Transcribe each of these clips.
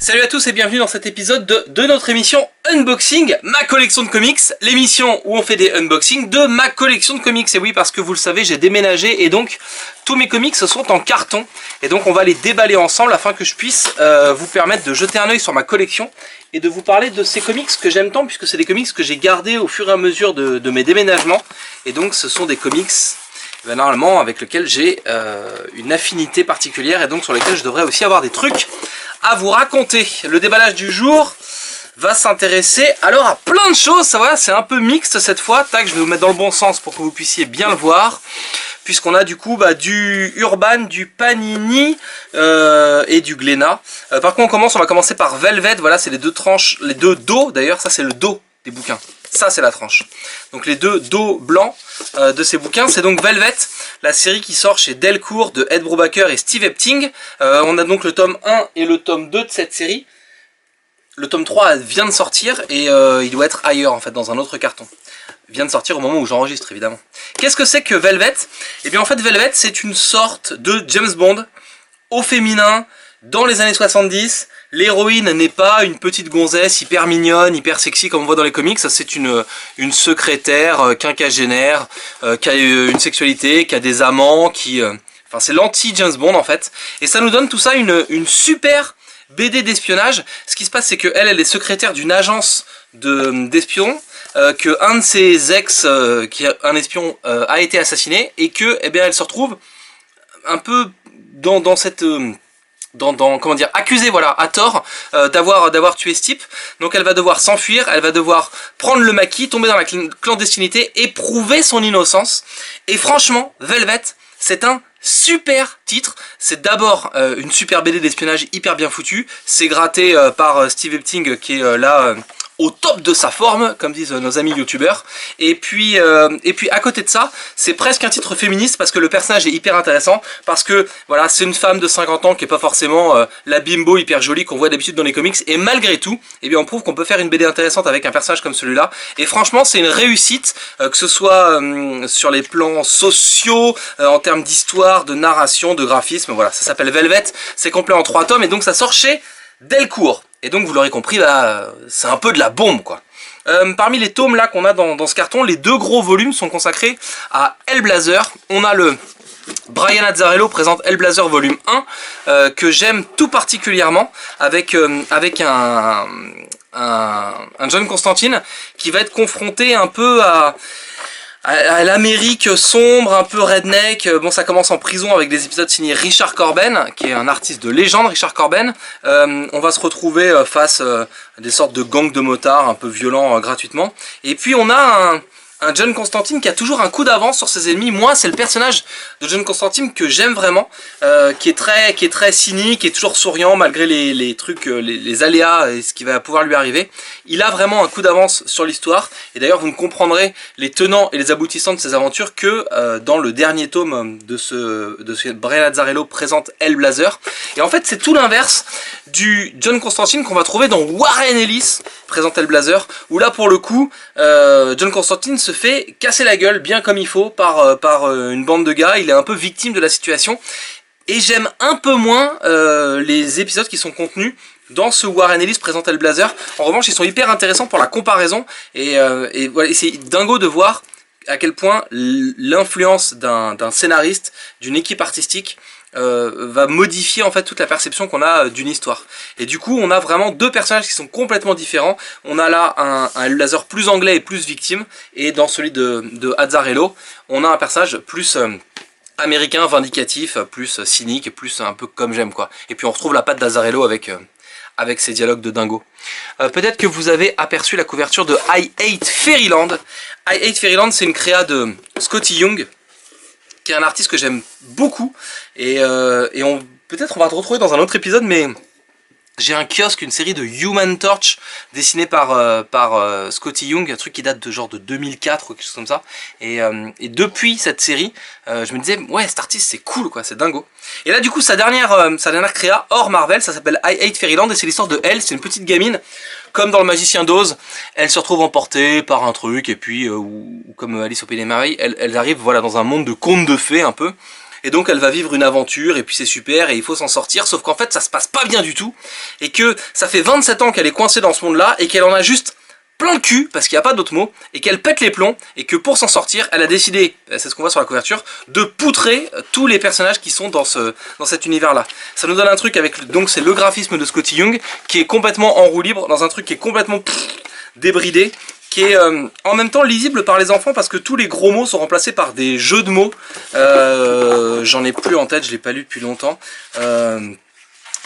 Salut à tous et bienvenue dans cet épisode de notre émission Unboxing, ma collection de comics, l'émission où on fait des unboxings de ma collection de comics. Et oui, parce que vous le savez, j'ai déménagé et donc tous mes comics sont en carton. Et donc on va les déballer ensemble afin que je puisse vous permettre de jeter un œil sur ma collection et de vous parler de ces comics que j'aime tant, puisque c'est des comics que j'ai gardés au fur et à mesure de mes déménagements. Et donc ce sont des comics normalement avec lesquels j'ai une affinité particulière et donc sur lesquels je devrais aussi avoir des trucs à vous raconter. Le déballage du jour va s'intéresser alors à plein de choses. Ça va, c'est un peu mixte cette fois. Tac, je vais vous mettre dans le bon sens pour que vous puissiez bien le voir, puisqu'on a du coup du Urban, du Panini et du Glénat. Par contre on va commencer par Velvet. Voilà, c'est les deux tranches, les deux dos d'ailleurs. Ça c'est le dos des bouquins, ça c'est la tranche. Donc les deux dos blancs de ces bouquins, c'est donc Velvet, la série qui sort chez Delcourt de Ed Brubaker et Steve Epting. On a donc le tome 1 et le tome 2 de cette série. Le tome 3 vient de sortir et il doit être ailleurs en fait, dans un autre carton. Il vient de sortir au moment où j'enregistre évidemment. Qu'est-ce que c'est que Velvet? Eh bien en fait Velvet c'est une sorte de James Bond au féminin dans les années 70. L'héroïne n'est pas une petite gonzesse hyper mignonne, hyper sexy comme on voit dans les comics. C'est une secrétaire quinquagénaire qui a une sexualité, qui a des amants, enfin c'est l'anti-James Bond en fait. Et ça nous donne tout ça une super BD d'espionnage. Ce qui se passe c'est qu'elle est secrétaire d'une agence d'espions, que un de ses ex, qui est un espion, a été assassiné et que eh bien, elle se retrouve un peu dans cette... comment dire, accusée voilà, à tort d'avoir tué ce type. Donc elle va devoir s'enfuir, elle va devoir prendre le maquis, tomber dans la clandestinité et prouver son innocence. Et franchement, Velvet, c'est un super titre. C'est d'abord une super BD d'espionnage hyper bien foutue. C'est gratté par Steve Epting qui est là... au top de sa forme, comme disent nos amis youtubeurs. Et puis à côté de ça, c'est presque un titre féministe parce que le personnage est hyper intéressant, parce que voilà, c'est une femme de 50 ans qui est pas forcément la bimbo hyper jolie qu'on voit d'habitude dans les comics, et malgré tout, eh bien on prouve qu'on peut faire une BD intéressante avec un personnage comme celui-là. Et franchement, c'est une réussite, que ce soit sur les plans sociaux, en termes d'histoire, de narration, de graphisme. Voilà, ça s'appelle Velvet, c'est complet en 3 tomes et donc ça sort chez Delcourt. Et donc vous l'aurez compris, bah, c'est un peu de la bombe quoi. Parmi les tomes là qu'on a dans ce carton, les deux gros volumes sont consacrés à Hellblazer. On a le Brian Azzarello présente Hellblazer volume 1, que j'aime tout particulièrement, avec un John Constantine qui va être confronté un peu à l'Amérique sombre, un peu redneck. Bon, ça commence en prison avec des épisodes signés Richard Corben, qui est un artiste de légende, Richard Corben. On va se retrouver face à des sortes de gangs de motards un peu violents gratuitement. Et puis on a un John Constantine qui a toujours un coup d'avance sur ses ennemis. Moi, c'est le personnage de John Constantine que j'aime vraiment, qui est très cynique, qui est toujours souriant malgré les trucs, les aléas et ce qui va pouvoir lui arriver. Il a vraiment un coup d'avance sur l'histoire. Et d'ailleurs, vous ne comprendrez les tenants et les aboutissants de ses aventures que dans le dernier tome de ce Brian Azzarello présente Hellblazer. Et en fait, c'est tout l'inverse du John Constantine qu'on va trouver dans Warren Ellis présente Hellblazer, où là, pour le coup, John Constantine se fait casser la gueule bien comme il faut par une bande de gars. Il est un peu victime de la situation et j'aime un peu moins les épisodes qui sont contenus dans ce Warren Ellis présente Hellblazer. En revanche, ils sont hyper intéressants pour la comparaison et voilà, c'est dingo de voir à quel point l'influence d'un scénariste, d'une équipe artistique va modifier en fait toute la perception qu'on a d'une histoire. Et du coup on a vraiment deux personnages qui sont complètement différents. On a là un Hellblazer plus anglais et plus victime, et dans celui de Azzarello on a un personnage plus américain, vindicatif, plus cynique, plus un peu comme j'aime quoi. Et puis on retrouve la patte d'Azzarello avec ses dialogues de dingo. Peut-être que vous avez aperçu la couverture de I Hate Fairyland. I Hate Fairyland, c'est une créa de Scotty Young, qui est un artiste que j'aime beaucoup, et peut-être on va te retrouver dans un autre épisode, mais j'ai un kiosque, une série de Human Torch dessinée par Scotty Young, un truc qui date de genre de 2004 ou quelque chose comme ça, et depuis cette série, je me disais ouais, cet artiste c'est cool quoi, c'est dingo. Et là du coup sa dernière créa hors Marvel, ça s'appelle I Hate Fairyland, et c'est l'histoire de elle, c'est une petite gamine. Comme dans le Magicien d'Oz, elle se retrouve emportée par un truc, et puis, ou comme Alice au Pays des Merveilles, elle arrive voilà, dans un monde de contes de fées un peu. et donc elle va vivre une aventure, et puis c'est super, et il faut s'en sortir, sauf qu'en fait ça se passe pas bien du tout, et que ça fait 27 ans qu'elle est coincée dans ce monde-là, et qu'elle en a juste plein de cul, parce qu'il n'y a pas d'autre mot, et qu'elle pète les plombs, et que pour s'en sortir, elle a décidé, c'est ce qu'on voit sur la couverture, de poutrer tous les personnages qui sont dans cet univers-là. Ça nous donne un truc avec, donc c'est le graphisme de Skottie Young, qui est complètement en roue libre, dans un truc qui est complètement débridé, qui est en même temps lisible par les enfants, parce que tous les gros mots sont remplacés par des jeux de mots. J'en ai plus en tête, je l'ai pas lu depuis longtemps.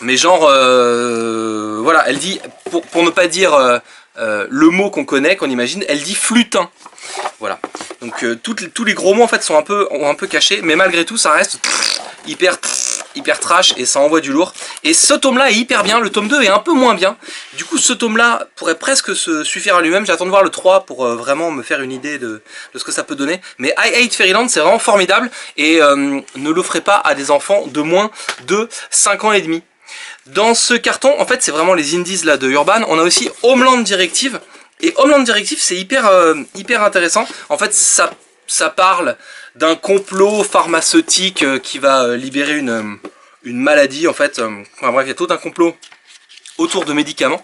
Mais genre, voilà, elle dit, pour ne pas dire... le mot qu'on connaît, qu'on imagine, elle dit flutin. Voilà. Donc tous les gros mots en fait sont un peu cachés, mais malgré tout ça reste hyper trash et ça envoie du lourd. Et ce tome là est hyper bien, le tome 2 est un peu moins bien. Du coup ce tome là pourrait presque se suffire à lui-même. J'attends de voir le 3 pour vraiment me faire une idée de ce que ça peut donner. Mais I Hate Fairyland c'est vraiment formidable et ne l'offrez pas à des enfants de moins de 5 ans et demi. Dans ce carton, en fait, c'est vraiment les indies là de Urban. On a aussi Homeland Directive. Et Homeland Directive, c'est hyper intéressant. En fait, ça parle d'un complot pharmaceutique qui va libérer une maladie. En fait, enfin, bref, il y a tout un complot autour de médicaments.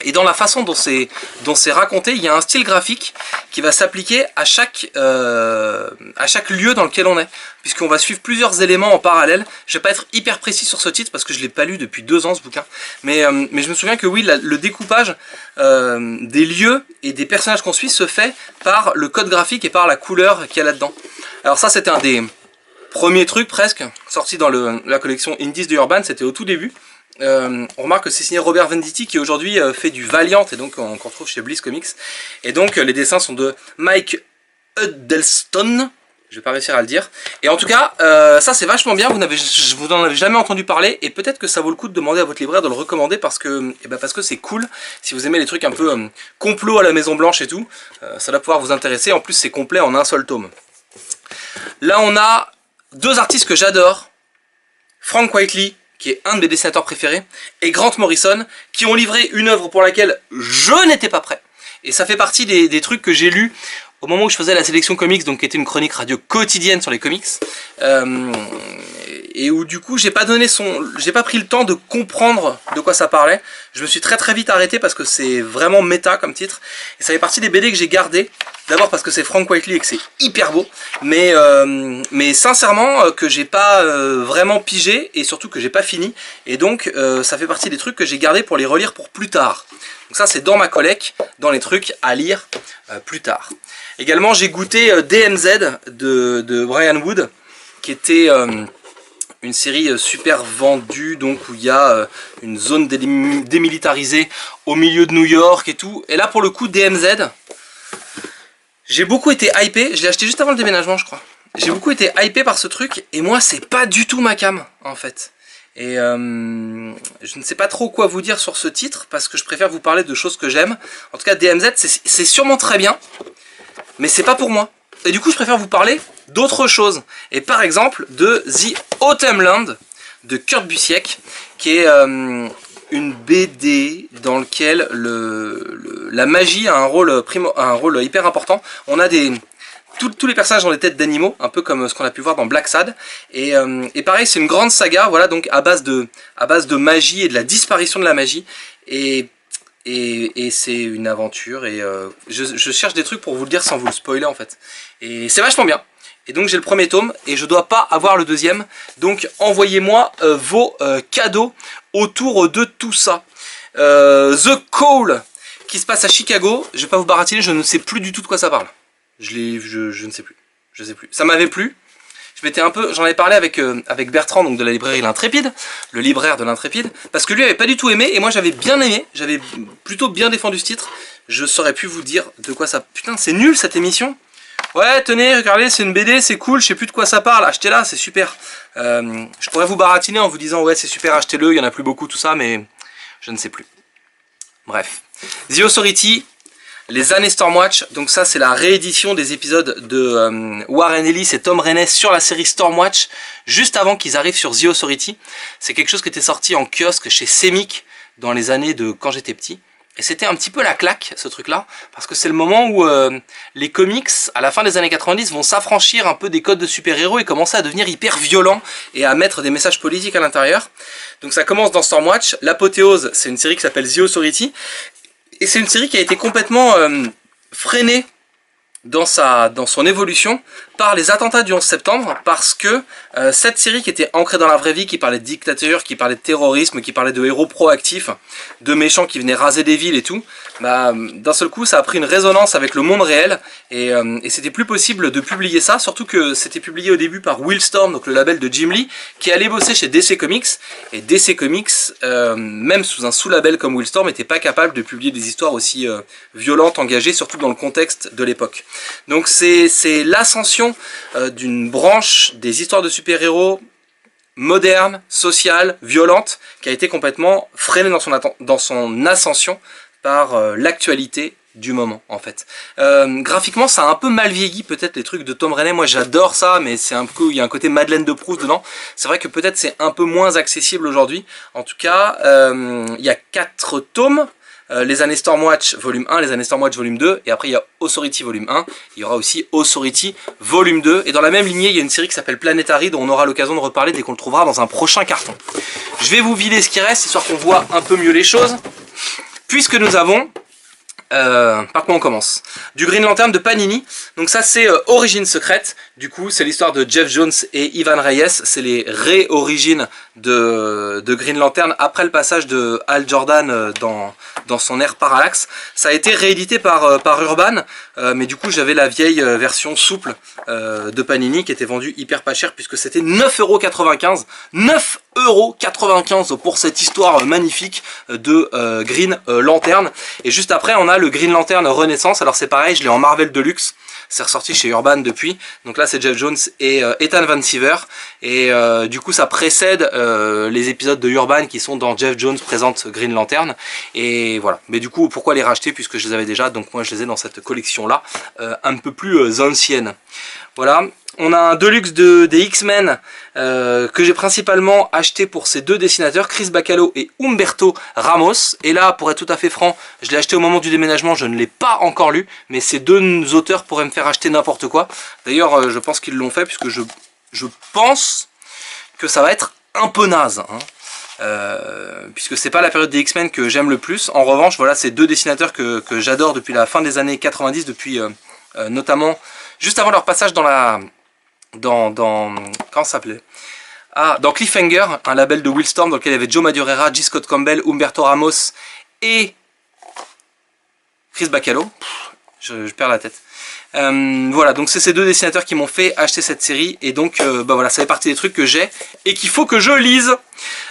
Et dans la façon dont c'est raconté, il y a un style graphique qui va s'appliquer à chaque lieu dans lequel on est. Puisqu'on va suivre plusieurs éléments en parallèle. Je vais pas être hyper précis sur ce titre parce que je l'ai pas lu depuis 2 ans ce bouquin. Mais je me souviens que oui, le découpage des lieux et des personnages qu'on suit se fait par le code graphique et par la couleur qu'il y a là-dedans. Alors ça c'était un des premiers trucs presque sortis dans la collection Indies de Urban, c'était au tout début. On remarque que c'est signé Robert Venditti qui aujourd'hui fait du Valiant et donc on retrouve chez Bliss Comics. Et donc les dessins sont de Mike Huddleston. Je vais pas réussir à le dire. Et en tout cas, ça c'est vachement bien. Vous n'en avez jamais entendu parler. Et peut-être que ça vaut le coup de demander à votre libraire de le recommander parce que c'est cool. Si vous aimez les trucs un peu complot à la Maison Blanche et tout, ça va pouvoir vous intéresser. En plus c'est complet en un seul tome. Là on a 2 artistes que j'adore. Frank Whiteley, qui est un de mes dessinateurs préférés, et Grant Morrison, qui ont livré une œuvre pour laquelle je n'étais pas prêt. Et ça fait partie des trucs que j'ai lus au moment où je faisais la sélection comics, donc qui était une chronique radio quotidienne sur les comics, et où du coup j'ai pas pris le temps de comprendre de quoi ça parlait. Je me suis très vite arrêté parce que c'est vraiment méta comme titre, et ça fait partie des BD que j'ai gardé. D'abord parce que c'est Frank Whiteley et que c'est hyper beau, mais sincèrement que j'ai pas vraiment pigé et surtout que j'ai pas fini, et donc ça fait partie des trucs que j'ai gardé pour les relire pour plus tard. Donc ça c'est dans ma collecte, dans les trucs à lire plus tard. Également j'ai goûté DMZ de Brian Wood, qui était une série super vendue, donc où il y a une zone démilitarisée au milieu de New York et tout. Et là pour le coup DMZ, j'ai beaucoup été hypé, je l'ai acheté juste avant le déménagement je crois. J'ai beaucoup été hypé par ce truc et moi c'est pas du tout ma came en fait. Et je ne sais pas trop quoi vous dire sur ce titre parce que je préfère vous parler de choses que j'aime. En tout cas DMZ c'est sûrement très bien, mais c'est pas pour moi. Et du coup je préfère vous parler d'autres choses. Et par exemple de The Autumn Land de Kurt Busiek, qui est une BD dans lequel la magie a un rôle hyper important. On a tous les personnages ont des têtes d'animaux, un peu comme ce qu'on a pu voir dans Black Sad. Et pareil, c'est une grande saga, voilà, donc à base de magie et de la disparition de la magie. Et c'est une aventure. Et je cherche des trucs pour vous le dire sans vous le spoiler en fait. Et c'est vachement bien. Et donc j'ai le premier tome et je dois pas avoir le deuxième. Donc envoyez-moi vos cadeaux autour de tout ça. The Call, qui se passe à Chicago. Je vais pas vous baratiner, je ne sais plus du tout de quoi ça parle. Je ne sais plus. Je sais plus. Ça m'avait plu. J'en avais parlé avec Bertrand, donc de la librairie L'Intrépide, le libraire de L'Intrépide, parce que lui avait pas du tout aimé et moi j'avais bien aimé. J'avais plutôt bien défendu ce titre. Je saurais plus vous dire de quoi ça. Putain, c'est nul cette émission. Ouais, tenez, regardez, c'est une BD, c'est cool, je sais plus de quoi ça parle, achetez-la, c'est super. Je pourrais vous baratiner en vous disant, ouais, c'est super, achetez-le, il y en a plus beaucoup, tout ça, mais je ne sais plus. Bref. The Authority, les années Stormwatch, donc ça, c'est la réédition des épisodes de Warren Ellis et Tom Rennes sur la série Stormwatch, juste avant qu'ils arrivent sur The Authority. C'est quelque chose qui était sorti en kiosque chez Semic dans les années de quand j'étais petit. Et c'était un petit peu la claque, ce truc-là, parce que c'est le moment où les comics, à la fin des années 90, vont s'affranchir un peu des codes de super-héros et commencer à devenir hyper violents et à mettre des messages politiques à l'intérieur. Donc ça commence dans Stormwatch. L'apothéose, c'est une série qui s'appelle The Authority. Et c'est une série qui a été complètement freinée dans son évolution par les attentats du 11 septembre, parce que cette série qui était ancrée dans la vraie vie, qui parlait de dictature, qui parlait de terrorisme, qui parlait de héros proactifs, de méchants qui venaient raser des villes et tout, bah, d'un seul coup ça a pris une résonance avec le monde réel, et c'était plus possible de publier ça, surtout que c'était publié au début par Wildstorm, donc le label de Jim Lee, qui allait bosser chez DC Comics, et DC Comics, même sous un sous-label comme Wildstorm, n'était pas capable de publier des histoires aussi violentes, engagées, surtout dans le contexte de l'époque. Donc c'est l'ascension d'une branche des histoires de super-héros modernes, sociales, violentes, qui a été complètement freinée dans son ascension par l'actualité du moment, en fait. Graphiquement, ça a un peu mal vieilli, peut-être, les trucs de Tom Rainey. Moi, j'adore ça, mais c'est un peu, il y a un côté Madeleine de Proust dedans. C'est vrai que peut-être c'est un peu moins accessible aujourd'hui. En tout cas, il y a 4 tomes. Les années Stormwatch volume 1, les années Stormwatch volume 2, et après il y a Authority volume 1, il y aura aussi Authority volume 2, et dans la même lignée il y a une série qui s'appelle Planetary, dont on aura l'occasion de reparler dès qu'on le trouvera dans un prochain carton. Je vais vous vider ce qui reste, histoire qu'on voit un peu mieux les choses, puisque nous avons... par quoi on commence? Du Green Lantern de Panini. Donc ça c'est Origine secrète. Du coup c'est l'histoire de Jeff Jones et Ivan Reyes. C'est les ré-origines de Green Lantern après le passage de Hal Jordan dans son ère Parallax. Ça a été réédité par Urban, mais du coup j'avais la vieille version souple de Panini qui était vendue hyper pas cher, puisque c'était 9,95 €. 9,95 € pour cette histoire magnifique de Green Lantern. Et juste après on a le Green Lantern Renaissance. Alors c'est pareil, je l'ai en Marvel Deluxe, c'est ressorti chez Urban depuis. Donc là c'est Jeff Jones et Ethan Van Sciver, et du coup ça précède les épisodes de Urban qui sont dans Jeff Jones présente Green Lantern. Et voilà, mais du coup pourquoi les racheter puisque je les avais déjà, donc moi je les ai dans cette collection là un peu plus ancienne. Voilà. On a un Deluxe des X-Men que j'ai principalement acheté pour ces deux dessinateurs, Chris Bacalo et Humberto Ramos. Et là, pour être tout à fait franc, je l'ai acheté au moment du déménagement, je ne l'ai pas encore lu, mais ces deux auteurs pourraient me faire acheter n'importe quoi. D'ailleurs, je pense qu'ils l'ont fait, puisque je pense que ça va être un peu naze, hein. Puisque c'est pas la période des X-Men que j'aime le plus. En revanche, voilà, c'est deux dessinateurs que j'adore depuis la fin des années 90, depuis notamment juste avant leur passage comment ça s'appelait, dans Cliffhanger, un label de Wildstorm dans lequel il y avait Joe Madureira, J. Scott Campbell, Humberto Ramos et Chris Bacalo. Je perds la tête. Voilà, donc c'est ces deux dessinateurs qui m'ont fait acheter cette série, et donc bah voilà, ça fait partie des trucs que j'ai et qu'il faut que je lise.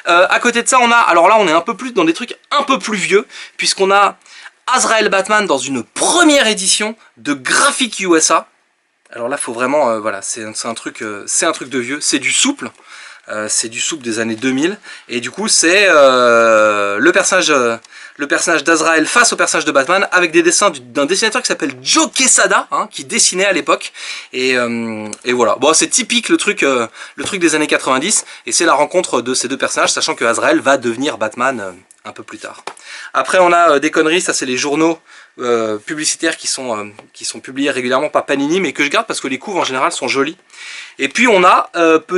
À côté de ça, on a, alors là on est un peu plus dans des trucs un peu plus vieux, puisqu'on a Azrael Batman dans une première édition de Graphic USA. Alors là, faut vraiment, voilà, c'est un truc de vieux, c'est du souple des années 2000, et du coup c'est le personnage d'Azrael face au personnage de Batman, avec des dessins d'un dessinateur qui s'appelle Joe Quesada, hein, qui dessinait à l'époque, et voilà. Bon, c'est typique le truc des années 90, et c'est la rencontre de ces deux personnages, sachant que Azrael va devenir Batman un peu plus tard. Après on a des conneries, ça c'est les journaux publicitaires qui sont publiés régulièrement par Panini, mais que je garde parce que les couves en général sont jolies. Et puis on a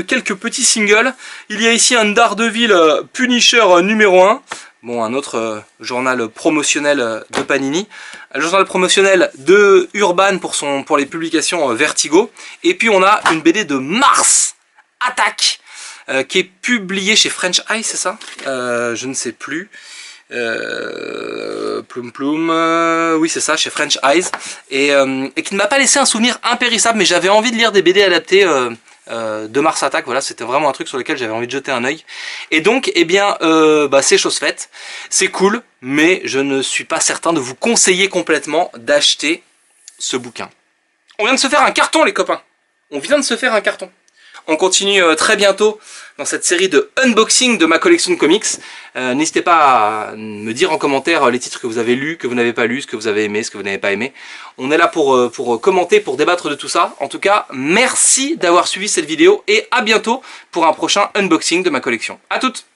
quelques petits singles. Il y a ici un Daredevil Punisher numéro 1. Bon, un autre journal promotionnel de Panini. Un journal promotionnel de Urban pour les publications Vertigo. Et puis on a une BD de Mars Attack qui est publiée chez French Eye, c'est ça, je ne sais plus. Oui c'est ça, chez French Eyes, et qui ne m'a pas laissé un souvenir impérissable, mais j'avais envie de lire des BD adaptés de Mars Attack. Voilà, c'était vraiment un truc sur lequel j'avais envie de jeter un œil, et donc eh bien bah, c'est chose faite, c'est cool, mais je ne suis pas certain de vous conseiller complètement d'acheter ce bouquin. On vient de se faire un carton les copains, on vient de se faire un carton. On continue très bientôt dans cette série de unboxing de ma collection de comics. N'hésitez pas à me dire en commentaire les titres que vous avez lus, que vous n'avez pas lus, ce que vous avez aimé, ce que vous n'avez pas aimé. On est là pour commenter, pour débattre de tout ça. En tout cas, merci d'avoir suivi cette vidéo et à bientôt pour un prochain unboxing de ma collection. À toutes!